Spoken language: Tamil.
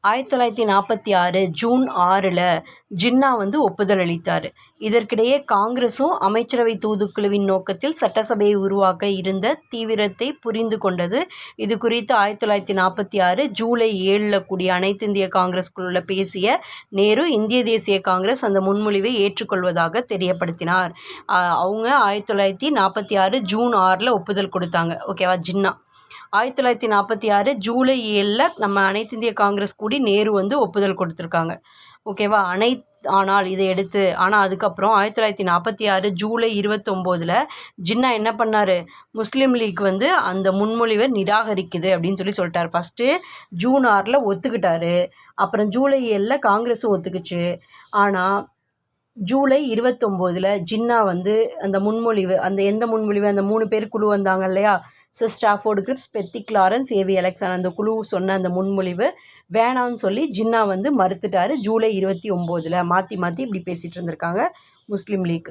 1946 ஜூன் 6ல் ஜின்னா ஒப்புதல் அளித்தார். இதற்கிடையே காங்கிரஸும் அமைச்சரவை தூதுக்குழுவின் நோக்கத்தில் சட்டசபையை உருவாக்க இருந்த தீவிரத்தை புரிந்து கொண்டது. இது குறித்து 1946 ஜூலை 7ல் கூடிய அனைத்திந்திய காங்கிரஸ் குழுவில் பேசிய நேரு, இந்திய தேசிய காங்கிரஸ் அந்த முன்மொழிவை ஏற்றுக்கொள்வதாக தெரியப்படுத்தினார். அவங்க 1946 ஜூன் 6ல் ஒப்புதல் கொடுத்தாங்க. ஓகேவா? ஜின்னா 1946 ஜூலை 7ல் நம்ம அனைத்திந்திய காங்கிரஸ் கூடி நேரு ஒப்புதல் கொடுத்துருக்காங்க. ஓகேவா? ஆனால் இதை எடுத்து அதுக்கப்புறம் 1946 ஜூலை 29ல் ஜின்னா என்ன பண்ணார்? முஸ்லீம் லீக் அந்த முன்மொழிவை நிராகரிக்குது அப்படின்னு சொல்லிட்டார். ஃபஸ்ட்டு ஜூன் 6ல் ஒத்துக்கிட்டாரு. அப்புறம் ஜூலை 7ல் காங்கிரஸும் ஒத்துக்குச்சு. ஆனால் ஜூலை 29ல் ஜின்னா அந்த முன்மொழிவு, எந்த முன்மொழிவு, அந்த 3 பேர் குழு வந்தாங்க இல்லையா, sir Stafford Cripps, Pethick Lawrence, A V Alexander, அந்த குழு சொன்ன அந்த முன்மொழிவு வேணான்னு சொல்லி ஜின்னா மறுத்துட்டார். ஜூலை 29ல் மாற்றி இப்படி பேசிகிட்டு இருந்திருக்காங்க முஸ்லீம் லீக்.